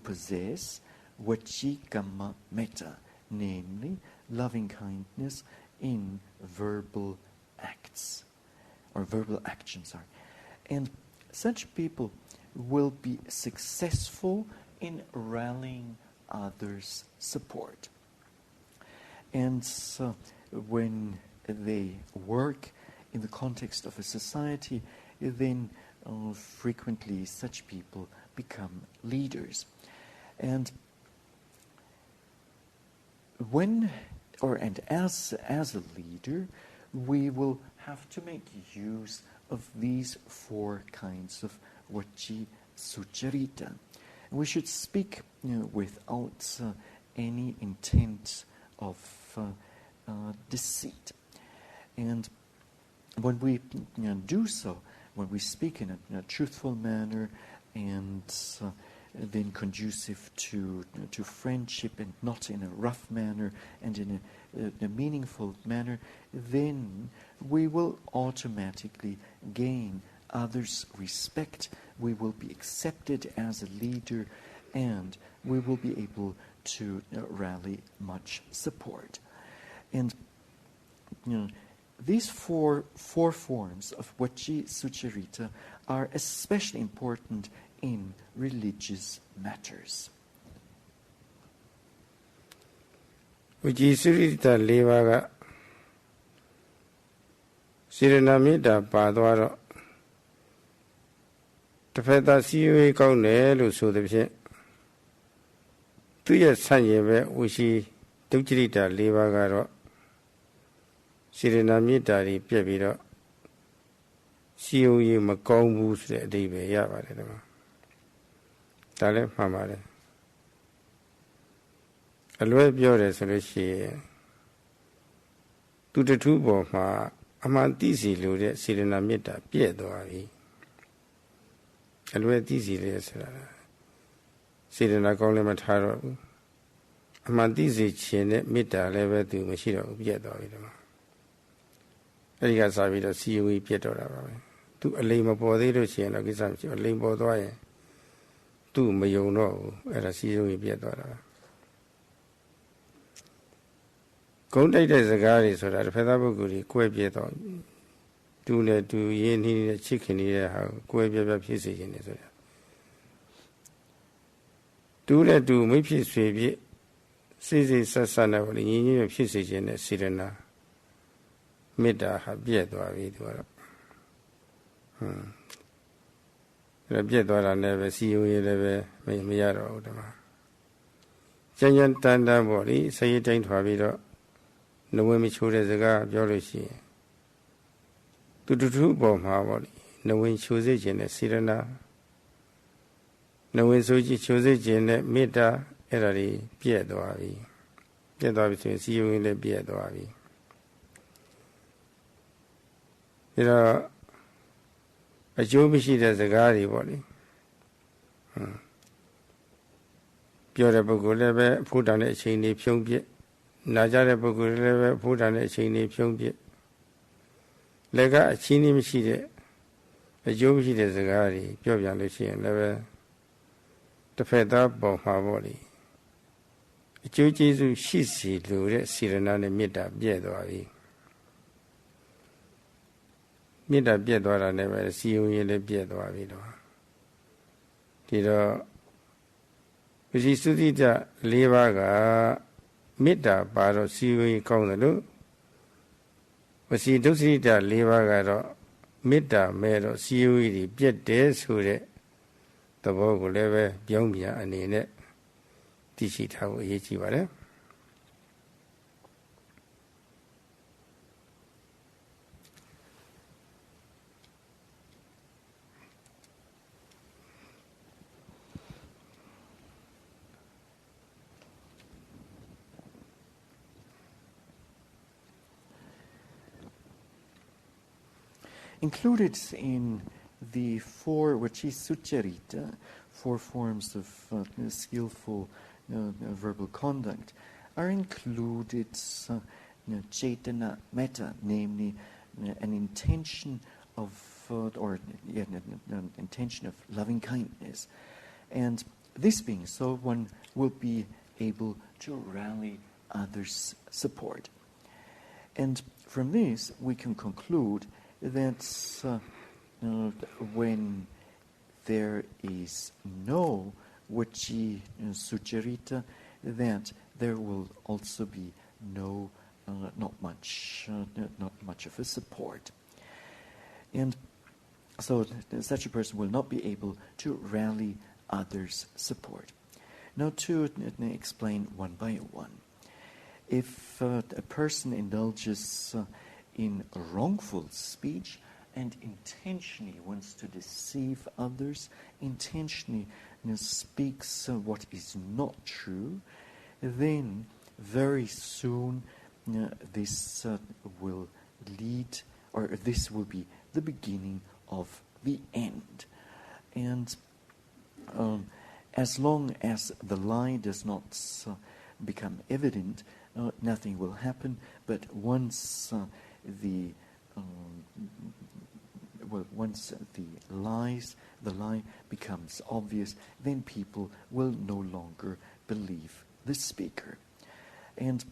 possess Vacikamma metta, namely loving kindness in verbal acts, or verbal actions. And such people will be successful in rallying others' support. And so when they work in the context of a society, then frequently such people become leaders. And as a leader, we will have to make use of these four kinds of Vacisucharita. We should speak without any intent of deceit. And when we do so, when we speak in a truthful manner and then conducive to friendship and not in a rough manner and in a meaningful manner, then we will automatically gain others' respect, we will be accepted as a leader, and we will be able to rally much support. And these four forms of Vacisucharita are especially important in religious matters. Vacisucharita 4 ပါးကစေရနာမေတ္တာပါသွားတော့တစ်ဖက်သားစည်းဝေးကောင်းတယ်လို့ဆိုတဲ့ဖြင့်သူရဲ့ဆန့်ကျင်ဘက်ဝရှိဒုက္ခရိတာ 4 ပါးကတော့စေရနာမေတ္တာတွေပြက်ပြီးတော့စည်းဝေးမကောင်းဘူးဆိုတဲ့အဓိပ္ပာယ်ရပါတယ်ဒီမှာဒါလည်းမှန်ပါတယ်အလွဲပြောတယ်ဆိုလို့ရှိရင်သူတထုပေါ်မှာအမှန်သိစီလို့တဲ့စေရနာမေတ္တာပြည့်သွားပြီအလွဲသိစီလေဆိုတာစေရနာကောင်းလည်းမထားတော့ဘူးအမှန်သိစီခြင်းနဲ့မေတ္တာလည်းပဲသူမရှိတော့ဘူးပြည့်သွားပြီဒီမှာအဲဒီကစားပြီးတော့စီယဝီပြည့်တော့တာပါပဲသူအလိမ်မပေါ်သေးလို့ရှိရင်တော့ကိစ္စမရှိဘူးအလိမ်ပေါ်သွားရင်သူ့မယုံတော့ဘူးအဲ့ဒါစီယဝီပြည့်သွားတာဂုံးတိုက်တဲ့စကားတွေဆိုတာတစ်ဖက်သားပုဂ္ဂိုလ်ကြီးကွဲပြဲတော့တူနဲ့တူရင်းနှီးနဲ့ချစ်ခင်နေတဲ့ဟာကိုကွဲပြဲပြဲဖြစ်စေခြင်းနေဆိုတာတူနဲ့တူမိဖြစ်ဆွေဖြစ်စိစိဆက်ဆက်နဲ့ညီညီနဲ့ဖြစ်စေခြင်းနဲ့စေရနာမေတ္တာဟာပြည့်သွားပြီသူကတော့အဲ့ပြည့်သွားတာနဲ့ပဲစီယိုရေးလည်းပဲမရတော့ဘူးဒီမှာကျန်ကျန်တန်တန်ပေါ့လေစရိတ်တိုင်းထွာပြီးတော့နဝင်းမချိုးတဲ့စကားပြောလို့ရှိရင်သူတူတူပေါ်မှာပေါ့လေနဝင်းချိုးစေခြင်းနဲ့စေရနာနဝင်းဆိုကြည့်ချိုးစေခြင်းနဲ့မေတ္တာအဲ့ဒါတွေပြည့်သွားပြီပြည့်သွားပြီဆိုရင်စီယိုရေးလည်းပြည့်သွားပြီဒါတော့အကျိုးမရှိတဲ့စကားတွေပေါ့လေပြောတဲ့ပုဂ္ဂိုလ်လည်းပဲအဖို့တန်တဲ့အချိန်တွေဖြုံးပြ နာကြတဲ့ပုဂ္ဂိုလ်တွေလည်းပဲဘုရားနဲ့အချိန်လေးဖြုံးပြလက်ကအချင်းကြီးမရှိတဲ့အကျိုးမရှိတဲ့စကားတွေပြောပြလို့ရှိရင်လည်းပဲတစ်ဖက်သားပေါ်မှာပေါ့လေအကျိုးကျေးဇူးရှိစီလိုတဲ့စေရနာနဲ့မေတ္တာပြည့်သွားပြီမေတ္တာပြည့်သွားတာနဲ့ပဲစီယုံရင်လည်းပြည့်သွားပြီတော့ဒီတော့ပစ္စည်းစုတိတ၄ပါးကမေတ္တာပါတော့စီယုံရင်ကောင်းတယ်လို့ပစ္စည်းဒုစရိတ၄ပါးကတော့မေတ္တာမဲ့တော့စီယုံကြီးပြည့်တယ်ဆိုတဲ့သဘောကိုလည်းပဲပြောင်းပြန်အနေနဲ့သိရှိထားဖို့အရေးကြီးပါတယ်Included in the four, which is sucharita, 4 forms of skillful verbal conduct, are included cetana metta, namely an intention of an intention of loving kindness. And this being so, one will be able to rally others' support. And from this, we can conclude that when there is no vaci sucharita, that there will also be no not much of a support, and so such a person will not be able to rally others' support. Now, to explain one by one, if a person indulges in wrongful speech and intentionally wants to deceive others, intentionally speaks what is not true, then very soon this will lead, or this will be the beginning of the end. And as long as the lie does not become evident, nothing will happen. But once once the lie becomes obvious, then people will no longer believe the speaker. And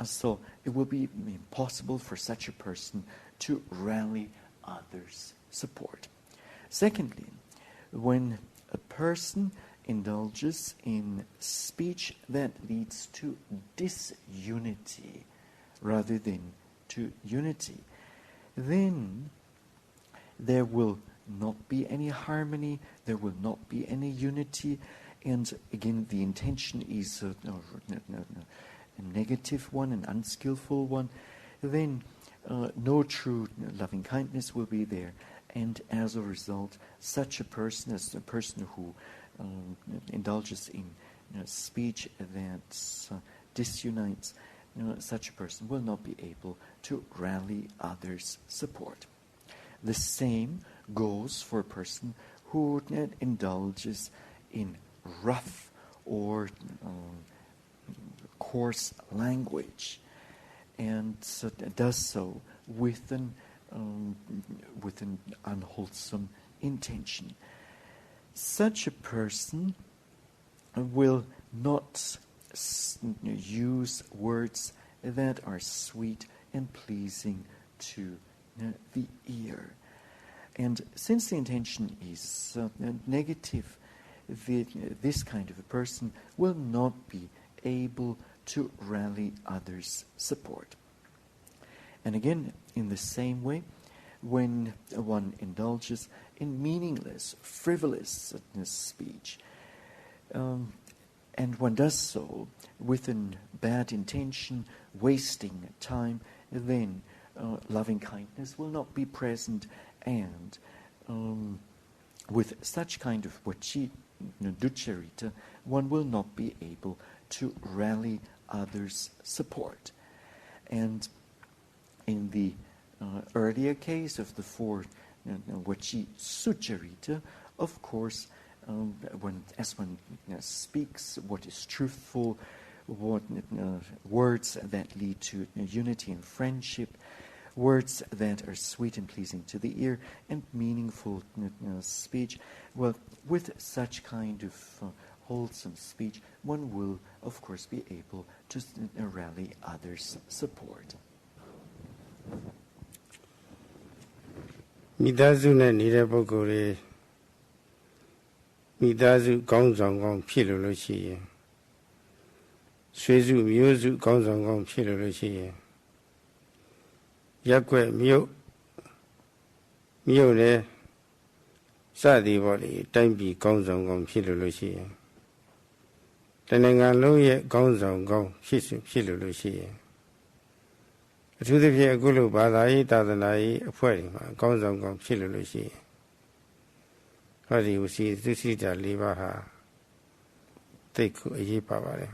so it will be impossible for such a person to rally others' support. Secondly, when a person indulges in speech that leads to disunity rather than to unity, then there will not be any harmony, there will not be any unity, and again the intention is a negative one, an unskillful one, then no true loving kindness will be there, and as a result, such a person, as a person who indulges in speech that disunites, such a person will not be able to rally others' support. The same goes for a person who indulges in rough or coarse language, and does so with an unwholesome intention. Such a person will not use words that are sweet and pleasing to the ear. And since the intention is negative, this kind of a person will not be able to rally others' support. And again, in the same way, when one indulges in meaningless, frivolous speech, and one does so with a bad intention, wasting time, then loving kindness will not be present, and with such kind of vaci ducharita, one will not be able to rally others' support. And in the earlier case of the 4 vaci sucharita, of course, when speaks what is truthful, words that lead to unity and friendship, words that are sweet and pleasing to the ear, and meaningful speech. Well, with such kind of wholesome speech, one will, of course, be able to rally others' support. မိသားစုနဲ့နေတဲ့ပုဂ္ဂိုလ်တွေမိသားစုကောင်းဆောင်ကောင်းဖြစ်လို့ရှိရင်ဆွေစုမျိုးစုကောင်းဆောင်ကောင်းဖြစ်လို့ရှိရင်ရက်ွက်မြို့နဲ့စသည်ပေါ့လေတိုင်းပြည်ကောင်းဆောင်ကောင်းဖြစ်လို့ရှိရင်တဏ္ဍာလုံးရဲ့ကောင်းဆောင်ကောင်းဖြစ်လို့ရှိရင်အထူးသဖြင့်အခုလိုဘာသာရေးသာသနာရေးအဖွဲ့တွေမှာကောင်းဆောင်ကောင်းဖြစ်လို့ရှိရင်ဟောဒီဝစီသုစိတာ၄ပါးဟာတိတ်ကိုအရေးပါပါတယ်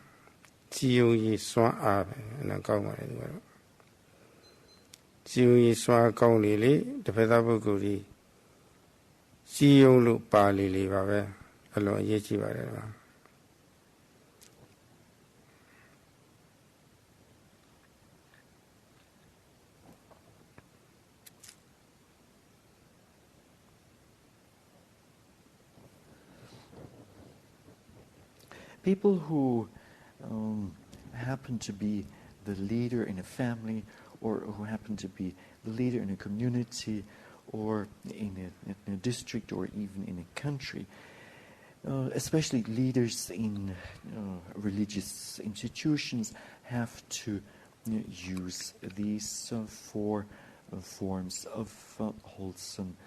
စီယုံကြီးစွမ်းအားပဲနော်ကောင်းပါတယ်ဒီကတော့စီယုံကြီးစွမ်းကောင်းလေတစ်ဖက်သားပုဂ္ဂိုလ်ကြီးစီယုံလို့ပါလေပါပဲအလွန်အရေးကြီးပါတယ်ကွာ People who happen to be the leader in a family, or who happen to be the leader in a community, or in a district, or even in a country, especially leaders in religious institutions, have to use these four forms of wholesome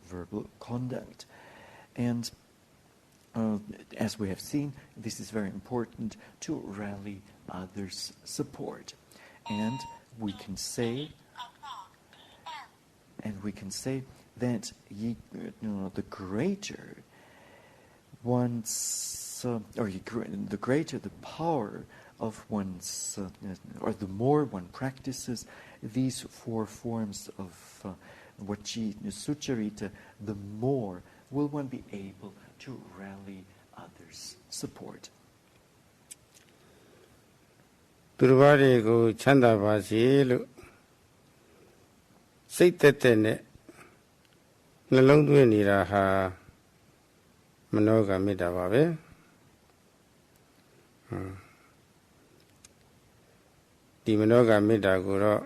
verbal conduct. And as we have seen, this is very important to rally others' support. And we can say that the greater the greater the power of one's, or the more one practices these four forms of Sucharita, the more will one be able to rally others' support. သူတစ်ပါးတွေကိုချမ်းသာပါစေလို့စိတ်သက်သက်နဲ့နှလုံးသွင်းနေတာဟာမနောကမေတ္တာပါပဲဒီမနောကမေတ္တာကိုတော့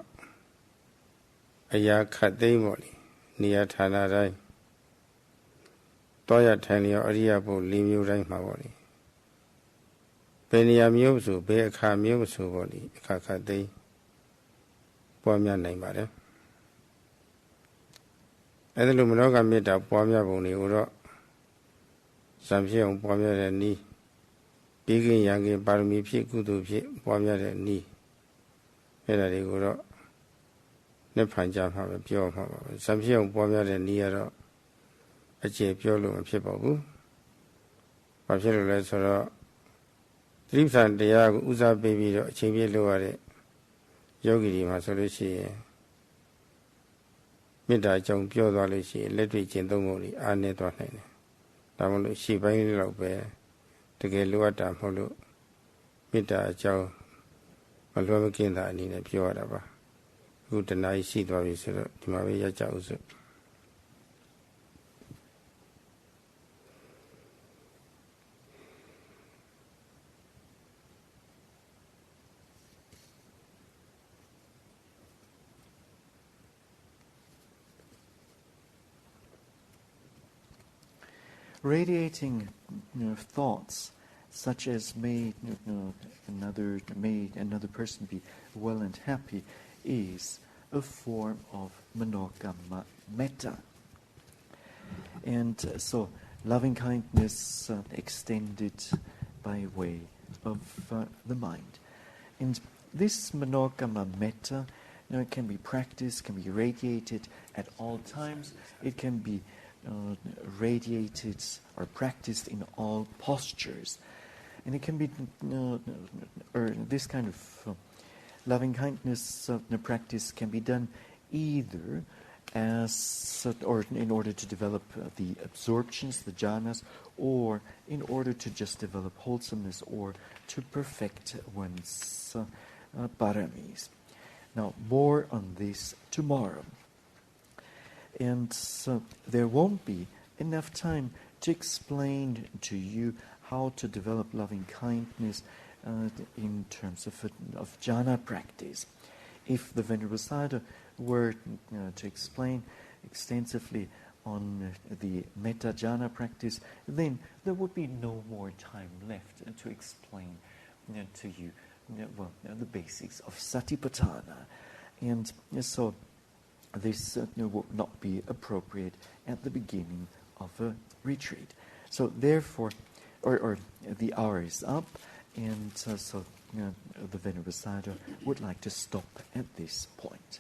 အရာခတ်သိမ်းပေါ့လေနေရာဌာနတိုင်းတောရထိုင်လျော်အရိယဘု၄မျိုးတိုင်းမှာပေါ့လေဘယ်နေရာမျိုးဆိုဘယ်အခါမျိုးဆိုပေါ့လေအခါခတ်သိမ်းပွားများနိုင်ပါတယ်အဲ့ဒါလိုမနောကမေတ္တာပွားများပုံတွေကိုတော့ဇံဖြစ်အောင်ပွားများတဲ့နည်းပြီးခင်ရံခင်ပါရမီဖြစ်ကုသိုလ်ဖြစ်ပွားများတဲ့နည်းအဲ့ဒါတွေကိုတော့နှစ်ဖန်ကြမှာပဲပြောမှာပါပဲဇံဖြစ်အောင်ပွားများတဲ့နည်းကတော့အကျေပြောလို့မဖြစ်ပါဘူး။ဘာဖြစ်လို့လဲဆိုတော့သတိပဋ္ဌာန်တရားကိုဦးစားပေးပြီးတော့အချိန်ပြည့်လုပ်ရတဲ့ယောဂီတွေမှာဆိုလို့ရှိရင်မေတ္တာအကြောင်းပြောသွားလို့ရှိရင်လက်တွေ့ကျင့်သုံးဖို့အားနည်းသွားနိုင်တယ်။ဒါမှမဟုတ်ရှေ့ပိုင်းလေးတော့ပဲတကယ်လိုအပ်တာမဟုတ်လို့မေတ္တာအကြောင်းမလွယ်မကင်းတာအနေနဲ့ပြောရတာပါ။အခုတဏှာရှိသွားပြီဆိုတော့ဒီမှာပဲရကြအောင်စို့ Radiating thoughts such as may another person be well and happy is a form of manokamma metta. And so loving kindness extended by way of the mind. And this manokamma metta, it can be practiced, can be radiated at all times. It can be radiated or practiced in all postures, and it can be this kind of loving kindness practice can be done either or in order to develop the absorptions, the jhanas, or in order to just develop wholesomeness or to perfect one's paramis. Now, more on this tomorrow. And so there won't be enough time to explain to you how to develop loving kindness in terms of jhana practice. If the Venerable Sayadaw were to explain extensively on the metta jhana practice, then there would be no more time left to explain to you the basics of satipatthana. And so this would not be appropriate at the beginning of a retreat. So therefore, or the hour is up, and so the Venerable Sayadaw would like to stop at this point.